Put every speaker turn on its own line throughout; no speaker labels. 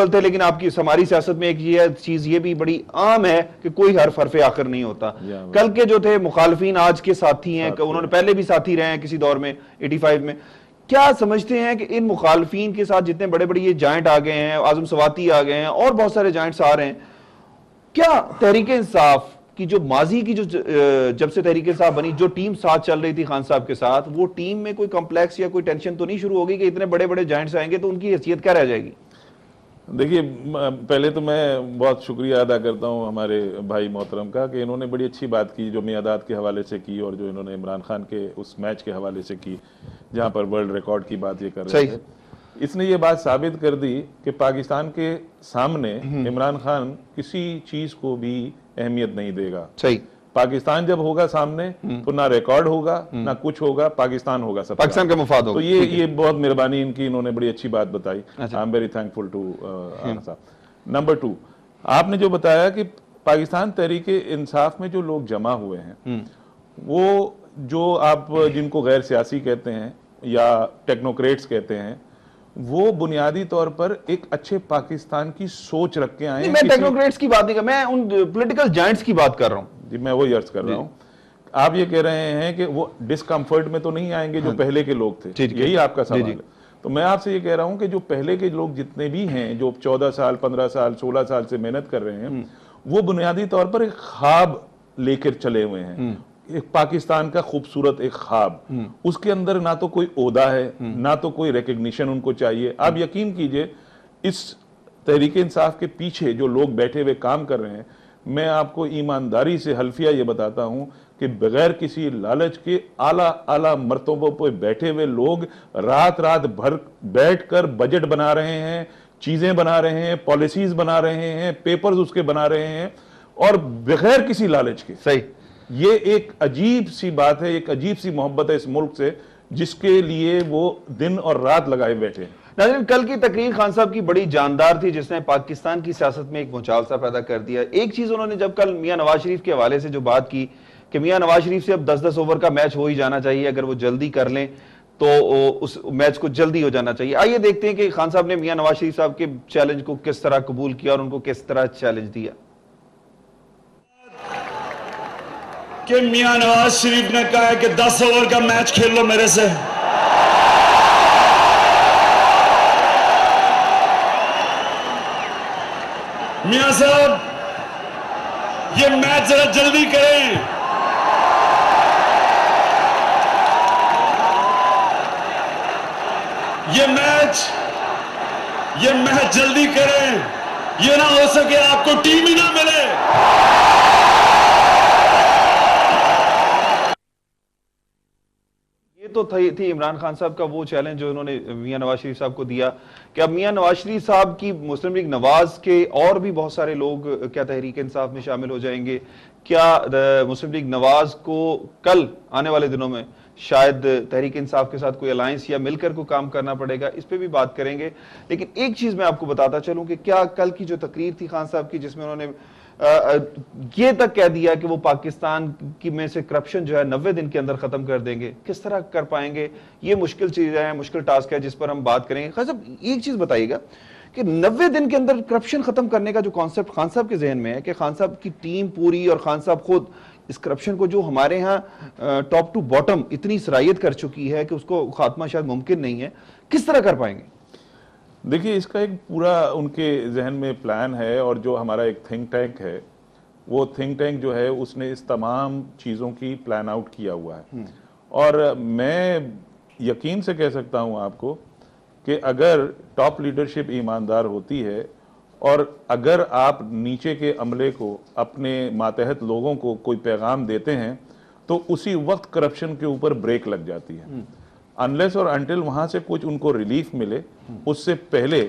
सफल थे, लेकिन आपकी हमारी सियासत में एक ये चीज ये भी बड़ी आम है कि कोई हरफ आखिर नहीं होता। कल के जो थे मुखालफीन आज के साथी हैं, उन्होंने पहले भी साथी रहे हैं किसी दौर में 85 में। क्या समझते हैं कि इन मुखालफीन के साथ जितने बड़े बड़े ये जायंट आ गए हैं, आजम सवाती आ गए हैं और बहुत सारे जायंट्स आ रहे हैं, क्या तहरीक इंसाफ की जो माजी की जो जब से तहरीक इंसाफ बनी, जो टीम साथ चल रही थी खान साहब के साथ, वो टीम में कोई कॉम्प्लेक्स या कोई टेंशन तो नहीं शुरू होगी कि इतने बड़े बड़े जायंट्स आएंगे तो उनकी हैसियत क्या रह जाएगी?
देखिए, पहले तो मैं बहुत शुक्रिया अदा करता हूं हमारे भाई मोहतरम का कि इन्होंने बड़ी अच्छी बात की जो मियादात के हवाले से की और जो इन्होंने इमरान खान के उस मैच के हवाले से की जहां पर वर्ल्ड रिकॉर्ड की बात ये कर रहे थे। इसने ये बात साबित कर दी कि पाकिस्तान के सामने इमरान खान किसी चीज को भी अहमियत नहीं देगा।
सही।
पाकिस्तान जब होगा सामने तो ना रिकॉर्ड होगा ना कुछ होगा, पाकिस्तान होगा, सब
पाकिस्तान का मुफाद होगा।
तो ये बहुत मेहरबानी इनकी, इन्होंने बड़ी अच्छी बात बताई। I am very thankful to साहब। नंबर 2, आपने जो बताया कि पाकिस्तान तहरीक इंसाफ में जो लोग जमा हुए हैं, वो जो आप जिनको गैर सियासी कहते हैं या टेक्नोक्रेट्स कहते हैं, वो बुनियादी तौर पर एक अच्छे पाकिस्तान की सोच रख के आए।
मैं टेक्नोक्रेट्स की बात नहीं कर, मैं उन पॉलिटिकल जायंट्स की बात कर रहा हूं।
जी, मैं वही अर्ज कर रहा हूं। आप ये कह रहे हैं कि वो डिस्कम्फर्ट में तो नहीं आएंगे जो पहले के लोग थे, यही आपका सवाल है। तो मैं आपसे ये कह रहा हूं कि जो पहले के लोग जितने भी हैं, जो 14 साल 15 साल 16 साल से मेहनत कर रहे हैं, वो बुनियादी तौर पर एक ख्वाब लेकर चले हुए हैं, एक पाकिस्तान का खूबसूरत एक ख्वाब। उसके अंदर ना तो कोई ओहदा है ना तो कोई रिकग्निशन उनको चाहिए। आप यकीन कीजिए, इस तहरीक इंसाफ के पीछे जो लोग बैठे हुए काम कर रहे हैं, मैं आपको ईमानदारी से हल्फिया ये बताता हूं कि बगैर किसी लालच के आला आला मर्तबों पर बैठे हुए लोग रात रात भर बैठकर बजट बना रहे हैं, चीजें बना रहे हैं, पॉलिसीज बना रहे हैं, पेपर्स उसके बना रहे हैं, और बगैर किसी लालच के।
सही।
ये एक अजीब सी बात है, एक अजीब सी मोहब्बत है इस मुल्क से, जिसके लिए वो दिन और रात लगाए बैठे हैं।
नाज़रीन, कल की तकरीर खान साहब की बड़ी जानदार थी, जिसने पाकिस्तान की सियासत में एक भूचाल सा पैदा कर दिया। एक चीज उन्होंने जब कल मियां नवाज शरीफ के हवाले से जो बात की कि मियां नवाज शरीफ से अब 10-10 ओवर का मैच हो ही जाना चाहिए, अगर वो जल्दी कर लें तो उस मैच को जल्दी हो जाना चाहिए। आइए देखते हैं कि खान साहब ने मियां नवाज शरीफ साहब के चैलेंज को किस तरह कबूल किया और उनको किस तरह चैलेंज दिया।
कि मियां नवाज शरीफ ने कहा है कि 10 ओवर का मैच खेल लो मेरे से। मियां साहब, ये मैच जरा जल्दी करें। ये मैच जल्दी करें, ये ना हो सके आपको टीम ही ना मिले।
तो थी इमरान खान साहब का वो चैलेंज जो उन्होंने मियां नवाज शरीफ साहब को दिया कि अब मियां नवाज शरीफ साहब की मुस्लिम लीग नवाज के और भी बहुत सारे लोग क्या तहरीक इंसाफ में शामिल हो जाएंगे? क्या मुस्लिम लीग नवाज को कल आने वाले दिनों में शायद तहरीक इंसाफ के साथ कोई अलायंस या मिलकर को काम करना पड़ेगा? इस पे भी बात करेंगे। लेकिन एक चीज मैं आपको बताता चलूं कि क्या कल की जो तकरीर थी खान साहब की, जिसमें उन्होंने ये तक कह दिया कि वो पाकिस्तान की में से करप्शन जो है 90 दिन के अंदर खत्म कर देंगे, किस तरह कर पाएंगे? ये मुश्किल चीज है, मुश्किल टास्क है जिस पर हम बात करेंगे। खान साहब, एक चीज बताइएगा कि 90 दिन के अंदर करप्शन खत्म करने का जो कॉन्सेप्ट खान साहब के जहन में है कि खान साहब की टीम पूरी और खान साहब खुद इस करप्शन को जो हमारे यहाँ टॉप टू बॉटम इतनी सराहियत कर चुकी है कि उसको खात्मा शायद मुमकिन नहीं है, किस तरह कर पाएंगे?
देखिए, इसका एक पूरा उनके जहन में प्लान है, और जो हमारा एक थिंक टैंक है, वो थिंक टैंक जो है उसने इस तमाम चीज़ों की प्लान आउट किया हुआ है। और मैं यकीन से कह सकता हूं आपको कि अगर टॉप लीडरशिप ईमानदार होती है और अगर आप नीचे के अमले को, अपने मातहत लोगों को कोई पैगाम देते हैं, तो उसी वक्त करप्शन के ऊपर ब्रेक लग जाती है। अनलेस और अनटिल वहां से कुछ उनको रिलीफ मिले, उससे पहले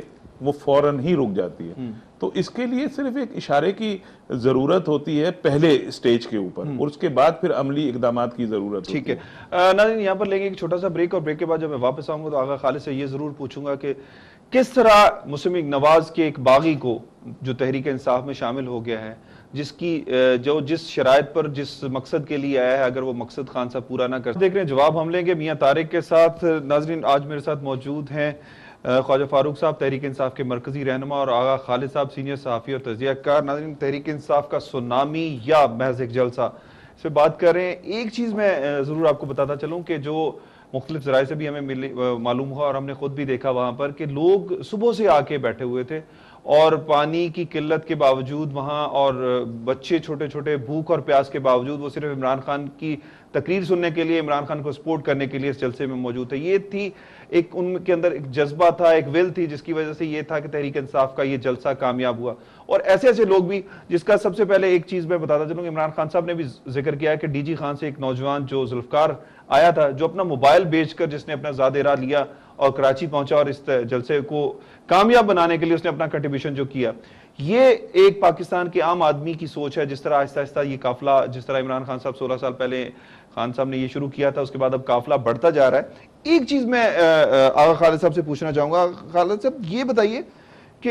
वो फौरन ही रुक जाती है। तो इसके लिए सिर्फ एक इशारे की जरूरत होती है पहले स्टेज के ऊपर, और उसके बाद फिर अमली इकदाम की जरूरत होती है।
ठीक है नाज़रीन, यहाँ पर लेंगे एक छोटा सा ब्रेक, और ब्रेक के बाद जब मैं वापस आऊंगा तो आगा खालिद से ये जरूर पूछूंगा कि किस तरह मुस्लिम लीग नवाज के एक बागी को जो तहरीक इंसाफ में शामिल हो गया है, जिसकी जो जिस शराइत पर जिस मकसद के लिए आया है, अगर वो मकसद खान साहब पूरा ना कर, देख रहे हैं जवाब हम लेंगे मियां तारिक के साथ। नाजरीन, आज मेरे साथ मौजूद हैं ख्वाजा फारूक साहब तहरीक इंसाफ के मरकजी रहनुमा और आगा खालिद साहब सीनियर सहाफ़ी और तजियाकार। नाज़रीन, तहरीक इंसाफ का सुनामी या महज एक जलसा, इस पर बात कर रहे हैं। एक चीज़ मैं ज़रूर आपको बताता चलूँ कि जो मुख्तलिफ ज़राए से भी हमें मालूम हुआ और हमने खुद भी देखा वहाँ पर कि लोग सुबह से आके बैठे हुए थे और पानी की किल्लत के बावजूद वहाँ, और बच्चे छोटे छोटे भूख और प्यास के बावजूद वो सिर्फ इमरान खान की तकरीर सुनने के लिए, इमरान खान को सपोर्ट करने के लिए इस जलसे में मौजूद थे। ये थी एक उनके अंदर एक जज्बा था, एक विल थी, जिसकी वजह से ये था कि तहरीक इंसाफ का ये जलसा कामयाब हुआ। और ऐसे ऐसे लोग भी, जिसका सबसे पहले एक चीज मैं बताता चलूँ, इमरान खान साहब ने भी जिक्र किया कि डीजी खान से एक नौजवान जो जुल्फकार आया था, जो अपना मोबाइल बेचकर जिसने अपना ज़ादेरा लिया और कराची पहुंचा और इस जलसे को कामयाब बनाने के लिए उसने अपना कंट्रीब्यूशन जो किया, ये एक पाकिस्तान के आम आदमी की सोच है। जिस तरह आहिस्ता आहिस्ता ये काफिला, जिस तरह इमरान खान साहब 16 साल पहले खान साहब ने ये शुरू किया था, उसके बाद अब काफिला बढ़ता जा रहा है। एक चीज मैं आगा खालिद साहब से पूछना चाहूंगा। खालिद साहब, ये बताइए कि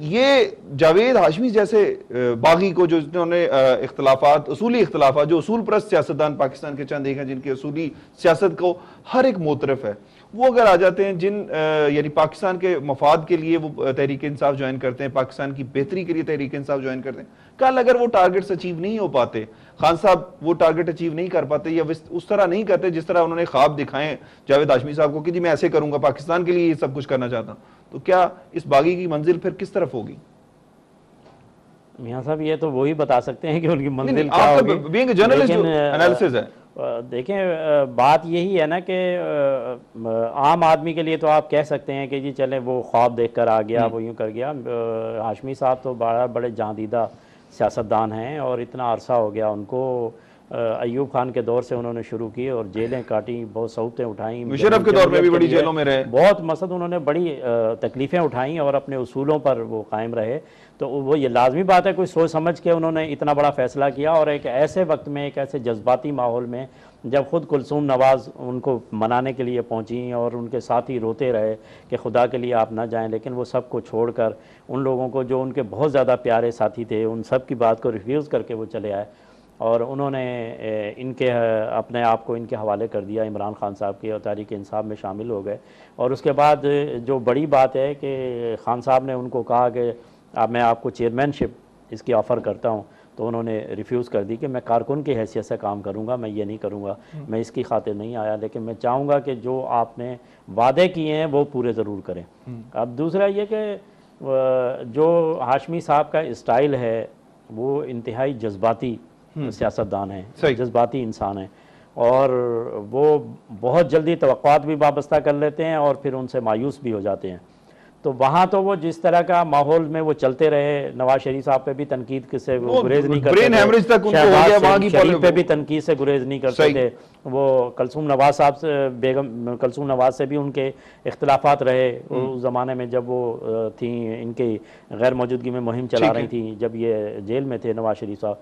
ये जावेद हाशमी जैसे बागी को, जो जिन्होंने इख्तलाफात, उसूली इख्तलाफात, जो उसूल परस्त सियासतदान पाकिस्तान के चंद एक हैं जिनकी उसूली सियासत को हर एक मोतरफ है, वो अगर आ जाते हैं, जिन यानी पाकिस्तान के मफाद के लिए वो तहरीक इंसाफ ज्वाइन करते हैं, पाकिस्तान की बेहतरी के लिए तहरीक इंसाफ ज्वाइन करते हैं, कल अगर वो टारगेट्स अचीव नहीं हो पाते, खान साहब वो टारगेट अचीव नहीं कर पाते या उस तरह नहीं करते जिस तरह उन्होंने ख्वाब दिखाए जावेद हाशमी साहब को कि जी मैं ऐसे करूंगा, पाकिस्तान के लिए ये सब कुछ करना चाहता हूं, तो क्या इस बागी की मंजिल फिर किस तरफ होगी?
मियां साहब, ये तो वही बता सकते हैं कि उनकी मंजिल क्या होगी।
बीइंग अ जर्नलिस्ट एनालिसिस है।
देखें, बात यही है ना कि आम आदमी के लिए तो आप कह सकते हैं कि जी चले वो ख्वाब देख कर आ गया, वो यूँ कर गया। हाशमी साहब तो बड़े जांदीदा सियासतदान हैं और इतना अरसा हो गया उनको। अयूब खान के दौर से उन्होंने शुरू की और जेलें काटी, बहुत सऊतें उठाई,
मुशर्रफ के दौर में भी बड़ी जेलों में रहे,
बहुत मसद उन्होंने बड़ी तकलीफ़ें उठाई और अपने उसूलों पर वो कायम रहे। तो वो ये लाजमी बात है, कोई सोच समझ के उन्होंने इतना बड़ा फैसला किया और एक ऐसे वक्त में, एक ऐसे जज्बाती माहौल में, जब खुद कुलसूम नवाज़ उनको मनाने के लिए पहुंची और उनके साथ ही रोते रहे कि खुदा के लिए आप ना जाएं, लेकिन वो सब को छोड़कर उन लोगों को जो उनके बहुत ज़्यादा प्यारे साथी थे, उन सब की बात को रिफ्यूज़ करके वो चले आए और उन्होंने इनके अपने आप को इनके हवाले कर दिया इमरान खान साहब के और तहरीक इंसाफ में शामिल हो गए। और उसके बाद जो बड़ी बात है कि खान साहब ने उनको कहा कि अब मैं आपको चेयरमैनशिप इसकी ऑफ़र करता हूँ, तो उन्होंने रिफ्यूज़ कर दी कि मैं कारकुन की हैसियत से काम करूँगा, मैं ये नहीं करूँगा, मैं इसकी खातिर नहीं आया, लेकिन मैं चाहूँगा कि जो आपने वादे किए हैं वो पूरे ज़रूर करें। अब दूसरा ये कि जो हाशमी साहब का स्टाइल है वो इंतहाई जज्बाती सियासतदान है, जज्बाती इंसान है और वो बहुत जल्दी तवक्कुआत भी वाबस्ता कर लेते हैं और फिर उनसे मायूस भी हो जाते हैं। तो वहाँ तो वो जिस तरह का माहौल में वो चलते रहे, नवाज शरीफ साहब पे भी तनकीद से गुरेज नहीं करते थे, शरीफ पे भी तनकीद से गुरेज नहीं करते थे। वो कलसूम नवाज साहब से, बेगम कलसूम नवाज से भी उनके इख्तलाफात रहे उस ज़माने में जब वो थी इनकी गैर मौजूदगी में मुहिम चला रही थी, जब ये जेल में थे नवाज शरीफ साहब।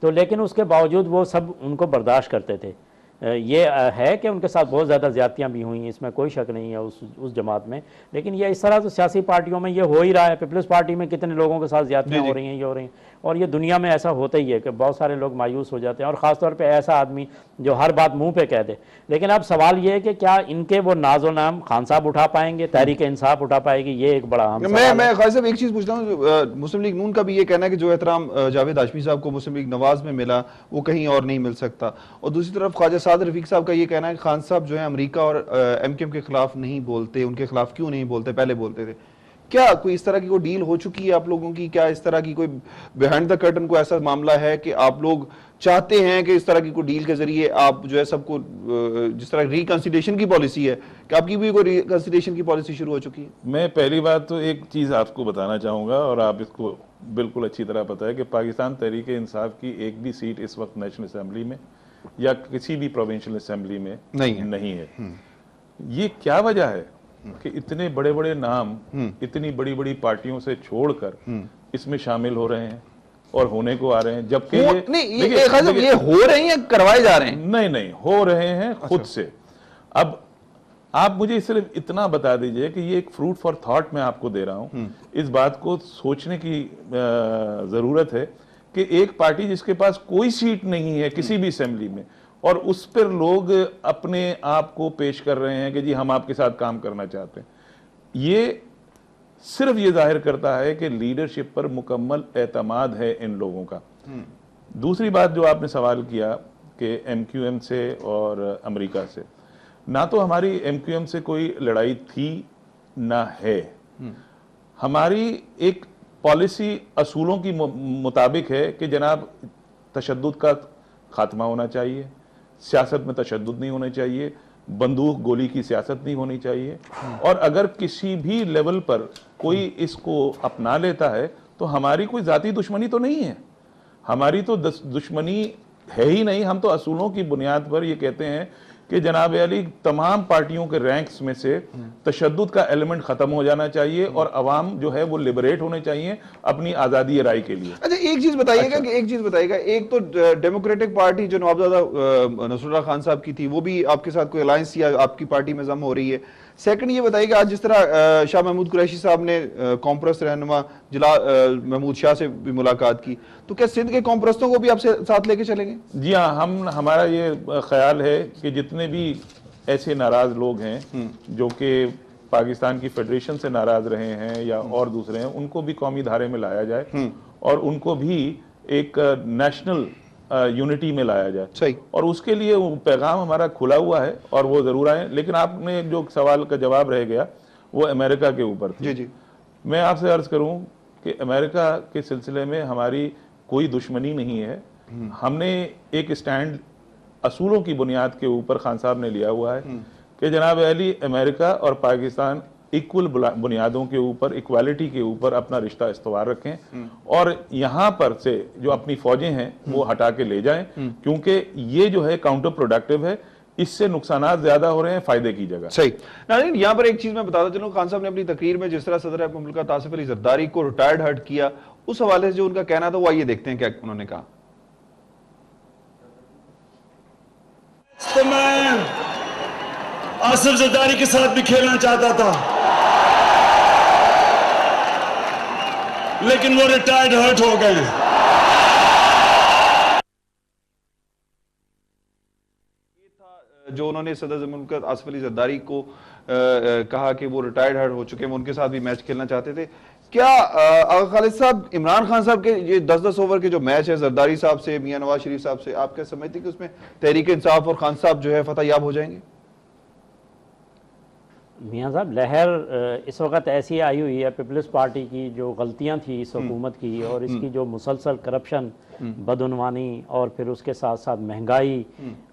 तो लेकिन उसके बावजूद वो सब उनको बर्दाश्त करते थे। ये है कि उनके साथ बहुत ज़्यादा ज़्यादतियाँ भी हुई, इसमें कोई शक नहीं है उस जमात में, लेकिन ये इस तरह तो सियासी पार्टियों में ये हो ही रहा है। पीपल्स पार्टी में कितने लोगों के साथ ज़्यादतियाँ हो रही हैं, ये हो रही हैं, और ये दुनिया में ऐसा होता ही है कि बहुत सारे लोग मायूस हो जाते हैं और ख़ासतौर पे ऐसा आदमी जो हर बात मुंह पे कह दे। लेकिन अब सवाल ये है कि क्या इनके वो नाजो नाम खान साहब उठा पाएंगे, तहरीक इंसाफ उठा पाएगी, ये एक बड़ा
मैं खालिद साहब एक चीज़ पूछता हूँ। मुस्लिम लीग नून का भी ये कहना है कि जो एहतराम जावेद हाशमी साहब को मुस्लिम लीग नवाज में मिला वो कहीं और नहीं मिल सकता, और दूसरी तरफ ख्वाजा साद रफीक साहब का ये कहना है कि खान साहब जो है अमेरिका और एमकेएम के खिलाफ नहीं बोलते, उनके खिलाफ क्यों नहीं बोलते, पहले बोलते थे। क्या कोई इस तरह की कोई डील हो चुकी है आप लोगों की? क्या इस तरह की कोई बिहाइंड द कर्टन को ऐसा मामला है कि आप लोग चाहते हैं कि इस तरह की कोई डील के जरिए आप जो है सबको, जिस तरह रिकंसिलिएशन की पॉलिसी है, कि आपकी भी कोई रिकंसिलिएशन की पॉलिसी शुरू हो चुकी है?
मैं पहली बात तो एक चीज़ आपको बताना चाहूँगा और आप इसको बिल्कुल अच्छी तरह पता है कि पाकिस्तान तहरीक इंसाफ की एक भी सीट इस वक्त नेशनल असम्बली में या किसी भी प्रोविंशियल असेंबली में नहीं है। ये क्या वजह है कि इतने बड़े बड़े नाम इतनी बड़ी बड़ी पार्टियों से छोड़कर इसमें शामिल हो रहे हैं और होने को आ रहे हैं, जबकि ये
हो रहे हैं, करवाए जा रहे हैं?
नहीं, हो रहे हैं खुद से। अब आप मुझे सिर्फ इतना बता दीजिए कि ये एक फ्रूट फॉर थॉट मैं आपको दे रहा हूं, इस बात को सोचने की जरूरत है कि एक पार्टी जिसके पास कोई सीट नहीं है किसी भी असेंबली में और उस पर लोग अपने आप को पेश कर रहे हैं कि जी हम आपके साथ काम करना चाहते हैं। ये सिर्फ ये जाहिर करता है कि लीडरशिप पर मुकम्मल एतमाद है इन लोगों का। दूसरी बात जो आपने सवाल किया कि MQM से और अमेरिका से, ना तो हमारी MQM से कोई लड़ाई थी ना है। हमारी एक पॉलिसी असूलों की मुताबिक है कि जनाब तशद्दुद का खात्मा होना चाहिए, सियासत में तशद्दुद नहीं होना चाहिए, बंदूक गोली की सियासत नहीं होनी चाहिए, और अगर किसी भी लेवल पर कोई इसको अपना लेता है तो हमारी कोई जाती दुश्मनी तो नहीं है, हमारी तो दुश्मनी है ही नहीं। हम तो असूलों की बुनियाद पर ये कहते हैं कि जनाब अली तमाम पार्टियों के रैंक्स में से तशद्दुद का एलिमेंट खत्म हो जाना चाहिए और अवाम जो है वो लिबरेट होने चाहिए अपनी आज़ादी राय के लिए।
अच्छा, एक चीज बताइएगा कि एक चीज बताइएगा, एक तो डेमोक्रेटिक पार्टी जो नवाबजादा नसरुल्लाह खान साहब की थी वो भी आपके साथ कोई अलायंस या आपकी पार्टी में जम हो रही है। सेकंड ये बताइएगा, आज जिस तरह शाह महमूद कुरैशी साहब ने कॉम्प्रेस रहनुमा जिला महमूद शाह से भी मुलाकात की, तो क्या सिंध के कॉम्प्रेसों को भी आपसे साथ लेके चलेंगे?
जी हाँ, हमारा ये ख्याल है कि जितने भी ऐसे नाराज लोग हैं जो कि पाकिस्तान की फेडरेशन से नाराज रहे हैं या और दूसरे हैं, उनको भी कौमी धारे में लाया जाए और उनको भी एक नेशनल यूनिटी में लाया जाए।
सही।
और उसके लिए वो पैगाम हमारा खुला हुआ है और वो जरूर आए। लेकिन आपने जो सवाल का जवाब रह गया वो अमेरिका के ऊपर था।
जी जी।
मैं आपसे अर्ज करूं कि अमेरिका के सिलसिले में हमारी कोई दुश्मनी नहीं है। हमने एक स्टैंड असूलों की बुनियाद के ऊपर खान साहब ने लिया हुआ है कि जनाब अली अमेरिका और पाकिस्तान इक्वल बुनियादों के ऊपर, इक्वालिटी के ऊपर अपना रिश्ता इस्तवार रखें और यहाँ पर से जो अपनी फौजें हैं वो हटा के ले जाएं, क्योंकि ये जो है काउंटर प्रोडक्टिव है, इससे नुकसानात ज्यादा हो रहे हैं फायदे की जगह।
सही। नाज़रीन, यहाँ पर एक चीज मैं बताता चलूं, खान साहब ने अपनी तकरीर में जिस तरह सदर मुमलिकत आसिफ अली जरदारी को रिटायर्ड हर्ट किया, उस हवाले से जो उनका कहना था वो आइए देखते हैं क्या उन्होंने कहा।
तो मैं आसिफ जरदारी के साथ भी खेलना चाहता था, लेकिन वो रिटायर्ड हर्ट हो गए।
ये था जो उन्होंने सदर मुमलिकत आसिफ अली जरदारी को कहा कि वो रिटायर्ड हर्ट हो चुके हैं, वो उनके साथ भी मैच खेलना चाहते थे। क्या आगा खालिद साहब, इमरान खान साहब के ये 10-10 ओवर के जो मैच है जरदारी साहब से, मियां नवाज शरीफ साहब से, आप क्या समझते हैं कि उसमें तहरीक इंसाफ और खान साहब जो है फतह याब हो जाएंगे?
मियां साहब, लहर इस वक्त ऐसी आई हुई है पीपल्स पार्टी की, जो गलतियां थी इस हुकूमत की और इसकी जो मुसलसल करप्शन, बदउनवानी और फिर उसके साथ साथ महंगाई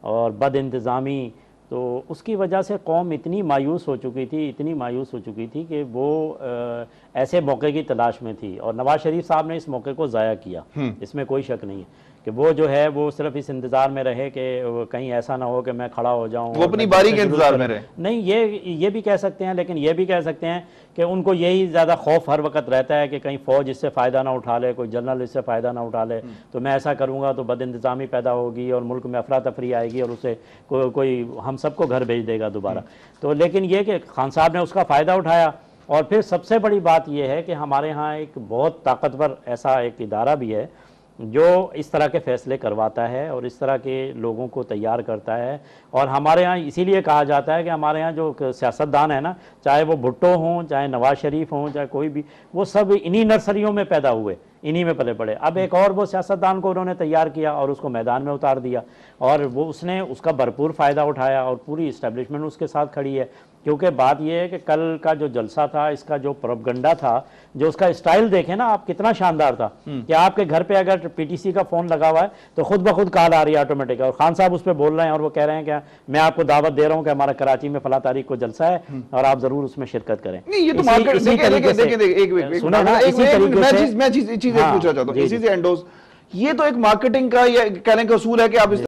और बद इंतज़ामी, तो उसकी वजह से कौम इतनी मायूस हो चुकी थी, इतनी मायूस हो चुकी थी कि वो ऐसे मौके की तलाश में थी और नवाज शरीफ साहब ने इस मौके को ज़ाया किया। इसमें कोई शक नहीं है कि वो जो है वो सिर्फ इस इंतजार में रहे कि कहीं ऐसा ना हो कि मैं खड़ा हो जाऊं,
वो अपनी बारी के इंतजार में रहे।
नहीं, ये भी कह सकते हैं, लेकिन ये भी कह सकते हैं कि उनको यही ज़्यादा खौफ हर वक्त रहता है कि कहीं फ़ौज इससे फ़ायदा ना उठा ले, कोई जनरल इससे फ़ायदा ना उठा ले, तो मैं ऐसा करूँगा तो बद इंतज़ामी पैदा होगी और मुल्क में अफरा तफरी आएगी और उसे कोई हम सबको घर भेज देगा दोबारा। तो लेकिन ये कि खान साहब ने उसका फ़ायदा उठाया। और फिर सबसे बड़ी बात यह है कि हमारे यहाँ एक बहुत ताकतवर ऐसा एक इदारा भी है जो इस तरह के फ़ैसले करवाता है और इस तरह के लोगों को तैयार करता है। और हमारे यहाँ इसीलिए कहा जाता है कि हमारे यहाँ जो सियासतदान है ना, चाहे वो भुट्टो हों, चाहे नवाज शरीफ हों, चाहे कोई भी, वो सब इन्हीं नर्सरियों में पैदा हुए, इन्हीं में पले पड़े। अब एक और वो सियासतदान को उन्होंने तैयार किया और उसको मैदान में उतार दिया और वो उसने उसका भरपूर फ़ायदा उठाया और पूरी इस्टेब्लिशमेंट उसके साथ खड़ी है। क्योंकि बात यह है कि कल का जो जलसा था, इसका जो प्रोपगंडा था, जो उसका स्टाइल देखें ना आप, कितना शानदार था कि आपके घर पे अगर पीटीसी का फ़ोन लगा हुआ है तो खुद ब खुद कॉल आ रही है ऑटोमेटिक, और खान साहब उस पर बोल रहे हैं और वो कह रहे हैं कि मैं आपको दावत दे रहा हूं कि हमारा कराची में फला तारीख को जलसा है और आप जरूर उसमें शिरकत करें।
नहीं, ये तो मार्केट, इसी चीज पूछना चाहता हूँ, इसी से एंडोज, ये तो एक मार्केटिंग का या कहने का उसूल है कि आप